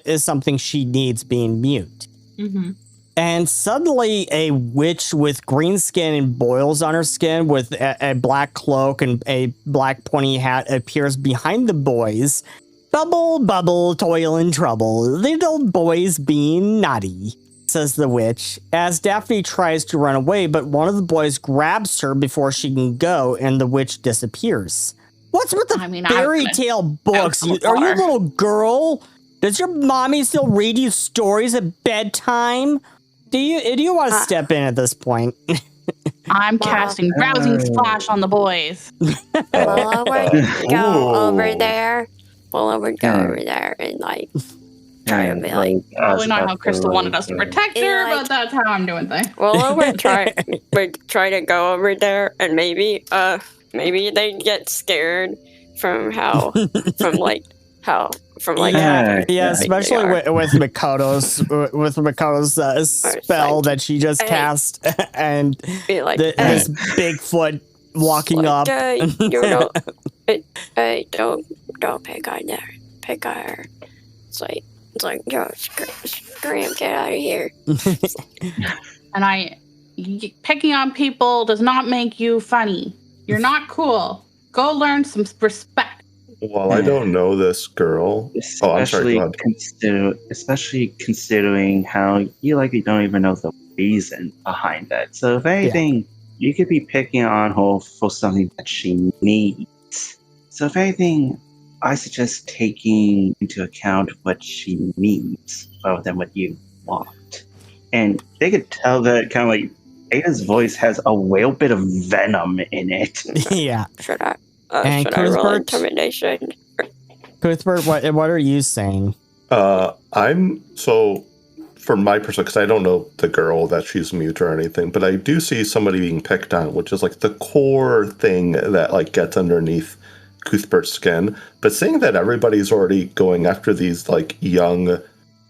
Speaker 1: is something she needs, being mute.
Speaker 5: Mm-hmm.
Speaker 1: And suddenly a witch with green skin and boils on her skin with a black cloak and a black pointy hat appears behind the boys. Bubble, bubble, toil and trouble, little boys being naughty, says the witch, as Daphne tries to run away, but one of the boys grabs her before she can go, and the witch disappears. What's with the fairy tale books? Are you a little girl? Does your mommy still read you stories at bedtime? Do you want to step in at this point?
Speaker 5: I'm casting Rousing Splash on the boys.
Speaker 4: Well, I would go over there. Well, I would go over there and try to be
Speaker 5: probably not how Crystal wanted us to protect her, but that's how I'm doing things.
Speaker 4: Well, I would try to go over there, and maybe they get scared from
Speaker 1: especially with Makoto's spell that she just cast, and this Bigfoot walking up.
Speaker 4: Don't pick on her. Pick on her. It's like, yo, scream, get out of here.
Speaker 5: And picking on people does not make you funny. You're not cool. Go learn some respect.
Speaker 3: Well, I don't know this girl.
Speaker 2: Especially considering how you likely don't even know the reason behind that. So if anything, you could be picking on her for something that she needs. So if anything, I suggest taking into account what she needs rather than what you want. And they could tell that kind of like Ada's voice has a little bit of venom in it.
Speaker 1: Yeah.
Speaker 4: Should I roll intimidation?
Speaker 1: Cuthbert, what are you saying?
Speaker 3: From my perspective, because I don't know the girl that she's mute or anything, but I do see somebody being picked on, which is like the core thing that like gets underneath Cuthbert's skin. But seeing that everybody's already going after these like young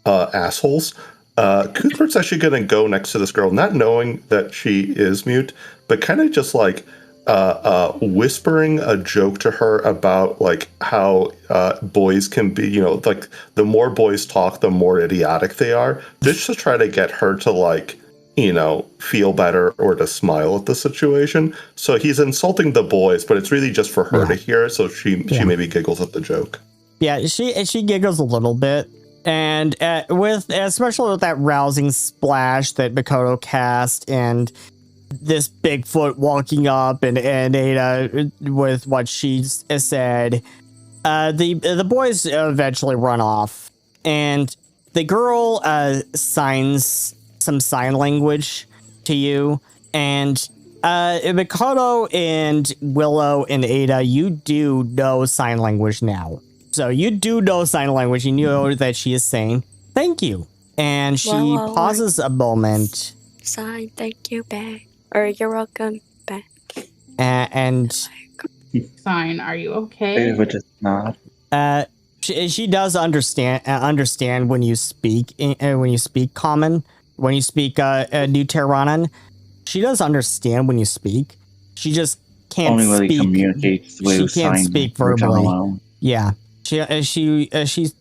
Speaker 3: assholes, Cuthbert's actually going to go next to this girl, not knowing that she is mute, but kind of just like whispering a joke to her about like how boys can be, like the more boys talk, the more idiotic they are, just to try to get her to like, feel better or to smile at the situation. So he's insulting the boys, but it's really just for her to hear. So she maybe giggles at the joke.
Speaker 1: Yeah, she giggles a little bit. And especially with that rousing splash that Makoto cast and this Bigfoot walking up and Ada with what she said, the boys eventually run off, and the girl signs some sign language to you, and Makoto and Willow and Ada, you do know sign language now. So you do know sign language, and you know that she is saying thank you, and she pauses a moment.
Speaker 4: Sign thank you back. Or you're welcome back.
Speaker 1: And
Speaker 5: Sign, are you okay?
Speaker 2: They would just nod.
Speaker 1: She does understand when you speak common, when you speak New Terranon. She does understand when you speak. She just can't
Speaker 2: only really
Speaker 1: speak.
Speaker 2: Communicates with
Speaker 1: She can't speak verbally. Yeah, she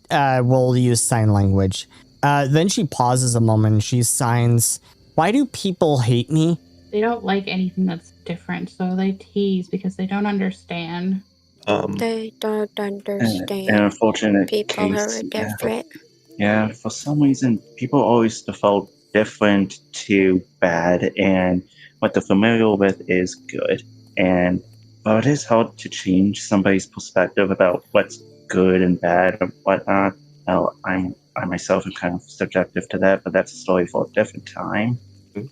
Speaker 1: will use sign language. Then she pauses a moment and she signs. Why do people hate me?
Speaker 5: They don't like anything that's different, so they tease because they don't understand.
Speaker 4: They don't understand.
Speaker 2: An unfortunate
Speaker 4: people
Speaker 2: case,
Speaker 4: who are different.
Speaker 2: Yeah, for some reason, people always default different to bad, and what they're familiar with is good. But it is hard to change somebody's perspective about what's good and bad and whatnot. Well, I myself am kind of subjective to that, but that's a story for a different time. It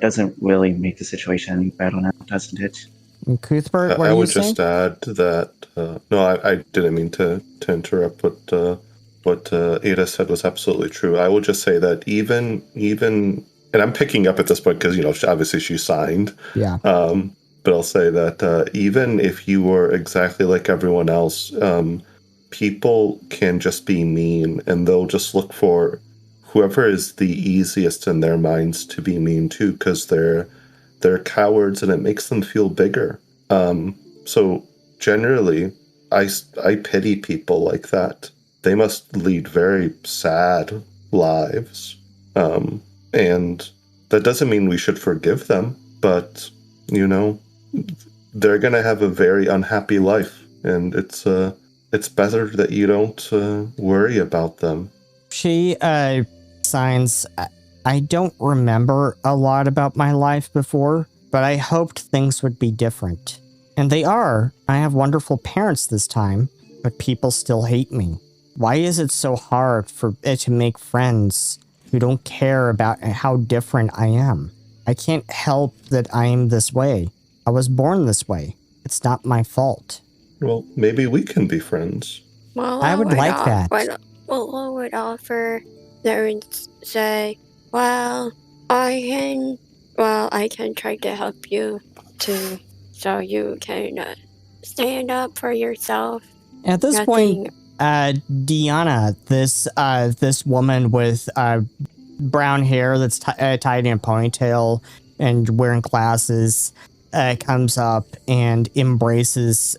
Speaker 2: doesn't really make the situation any better now, doesn't it?
Speaker 1: Cuthbert,
Speaker 3: I would just add that I didn't mean to interrupt. What Ada said was absolutely true. I would just say that even and I'm picking up at this point because obviously she signed.
Speaker 1: Yeah.
Speaker 3: But I'll say that even if you were exactly like everyone else, people can just be mean, and they'll just look for whoever is the easiest in their minds to be mean to, because they're cowards and it makes them feel bigger. So generally, I pity people like that. They must lead very sad lives. And that doesn't mean we should forgive them, but, they're going to have a very unhappy life, and it's better that you don't worry about them.
Speaker 1: She signs, I don't remember a lot about my life before, but I hoped things would be different. And they are. I have wonderful parents this time, but people still hate me. Why is it so hard to make friends who don't care about how different I am? I can't help that I am this way. I was born this way. It's not my fault.
Speaker 3: Well, maybe we can be friends.
Speaker 4: Well,
Speaker 1: I would like that.
Speaker 4: I would offer there and say, I can try to help you too, so you can stand up for yourself.
Speaker 1: At this point, Deanna, this woman with brown hair that's tied in a ponytail and wearing glasses, comes up and embraces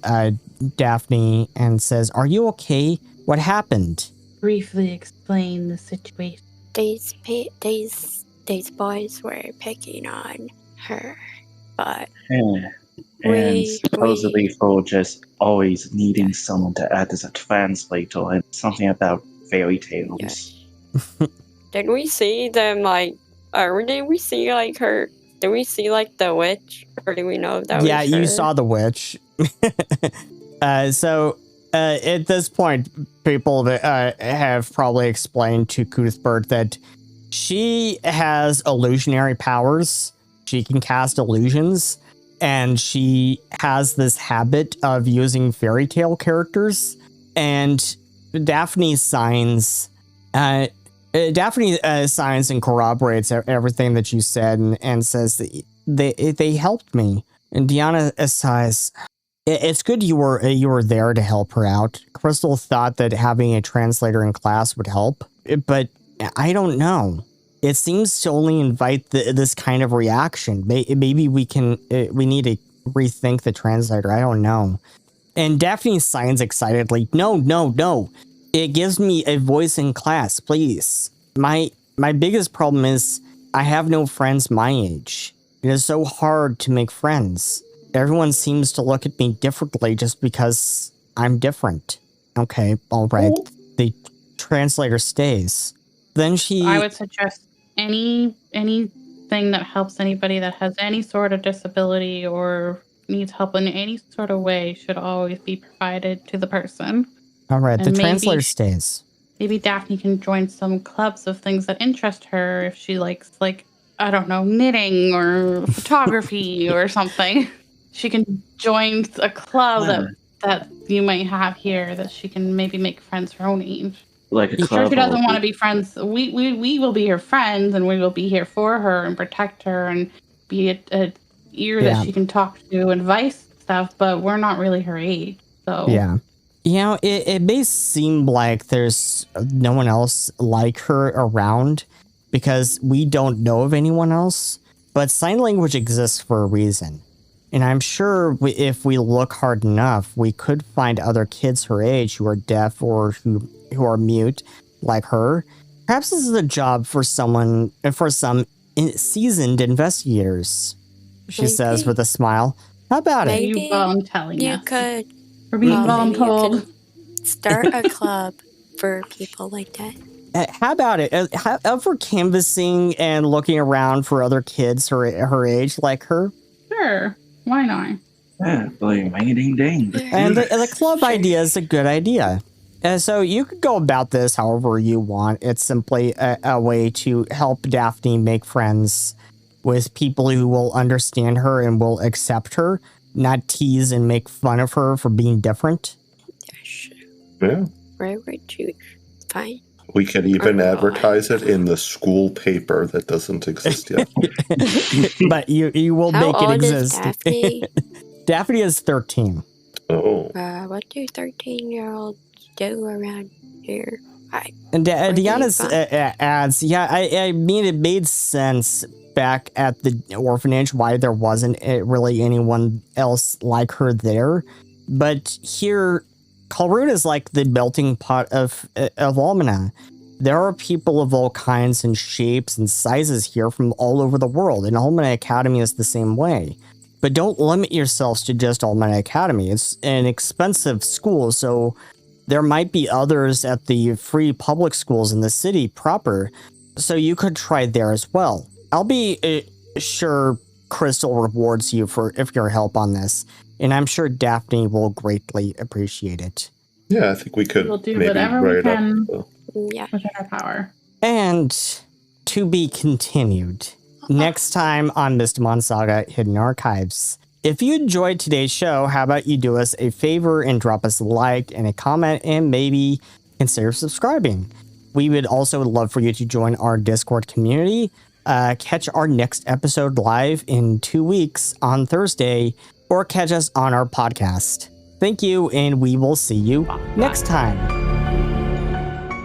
Speaker 1: Daphne and says, "Are you okay? What happened?"
Speaker 5: Briefly explain the situation.
Speaker 4: These boys were picking on her, but
Speaker 2: and supposedly for just always needing someone to act as a translator and something about fairy tales.
Speaker 4: Yes. Did we see them did we see her? Did we see the witch, or do we know that?
Speaker 1: Yeah,
Speaker 4: was her?
Speaker 1: you saw the witch. So at this point, people have probably explained to Cuthbert that she has illusionary powers. She can cast illusions, and she has this habit of using fairy tale characters. And Daphne signs and corroborates everything that you said and says that they helped me. And Deanna sighs. It's good you were there to help her out. Crystal thought that having a translator in class would help, but I don't know. It seems to only invite this kind of reaction. Maybe we need to rethink the translator. I don't know. And Daphne signs excitedly. No. It gives me a voice in class, please. My biggest problem is I have no friends my age. It is so hard to make friends. Everyone seems to look at me differently just because I'm different. Okay, all right. The translator stays. Then I
Speaker 5: would suggest anything that helps anybody that has any sort of disability or needs help in any sort of way should always be provided to the person.
Speaker 1: All right, the translator stays.
Speaker 5: Maybe Daphne can join some clubs of things that interest her if she likes, like, I don't know, knitting or photography or something. She can join a club that you might have here that she can maybe make friends her own age.
Speaker 2: Like a club.
Speaker 5: Sure, she doesn't want to be friends. We will be her friends, and we will be here for her and protect her and be a ear that she can talk to, advice stuff. But we're not really her age, so
Speaker 1: yeah. You know, it may seem like there's no one else like her around because we don't know of anyone else. But sign language exists for a reason. And I'm sure if we look hard enough, we could find other kids her age who are deaf or who are mute like her. Perhaps this is a job for some seasoned investigators, she says with a smile. How about it?
Speaker 5: You telling
Speaker 4: you
Speaker 5: us.
Speaker 4: Could.
Speaker 5: We're being told.
Speaker 4: Start a club for people like that.
Speaker 1: How about it? For canvassing and looking around for other kids her age like her?
Speaker 5: Sure. Why not?
Speaker 2: Yeah, ding ding.
Speaker 1: And the club idea is a good idea. So you could go about this however you want. It's simply a way to help Daphne make friends with people who will understand her and will accept her, not tease and make fun of her for being different.
Speaker 4: Yeah, sure.
Speaker 3: Yeah.
Speaker 4: Where would you find?
Speaker 3: We can even advertise it in the school paper that doesn't exist yet.
Speaker 1: But you will make it exist.
Speaker 4: How old is Daphne?
Speaker 1: Daphne is 13.
Speaker 3: Oh.
Speaker 4: What do 13-year-olds do around here?
Speaker 1: And Deanna adds, I mean, it made sense back at the orphanage why there wasn't really anyone else like her there. But here, Kalrun is like the melting pot of Almana. There are people of all kinds and shapes and sizes here from all over the world, and Almana Academy is the same way. But don't limit yourselves to just Almana Academy. It's an expensive school, so there might be others at the free public schools in the city proper, so you could try there as well. I'll be sure Crystal rewards you for your help on this, and I'm sure Daphne will greatly appreciate it.
Speaker 3: Yeah, I think we could.
Speaker 5: We'll do
Speaker 3: maybe
Speaker 5: whatever we
Speaker 3: write
Speaker 5: can
Speaker 3: up.
Speaker 5: within our power.
Speaker 1: And to be continued next time on Mystimon Saga Hidden Archives. If you enjoyed today's show, how about you do us a favor and drop us a like and a comment and maybe consider subscribing. We would also love for you to join our Discord community. Catch our next episode live in 2 weeks on Thursday, or catch us on our podcast. Thank you, and we will see you next time.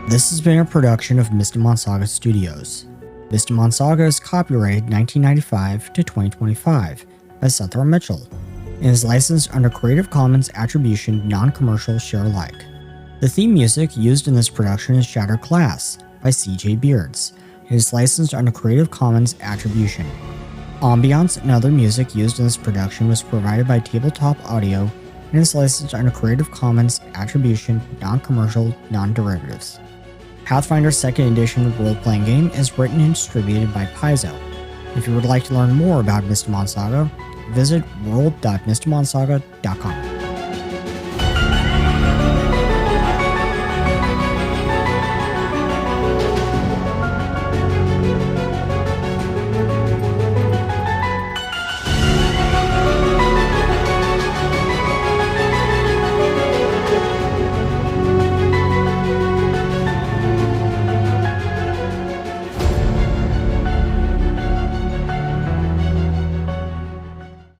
Speaker 1: This has been a production of Mystimon Saga Studios. Mystimon Saga is copyrighted 1995 to 2025 by Seth R. Mitchell and is licensed under Creative Commons Attribution Non-Commercial Share Alike. The theme music used in this production is Shattered Glass by CJBeards. It is licensed under Creative Commons Attribution. Ambience and other music used in this production was provided by Tabletop Audio and is licensed under Creative Commons Attribution Non-Commercial Non-Derivatives. Pathfinder 2nd Edition role-playing game is written and distributed by Paizo. If you would like to learn more about Mystimon Saga, visit world.mystimonsaga.com.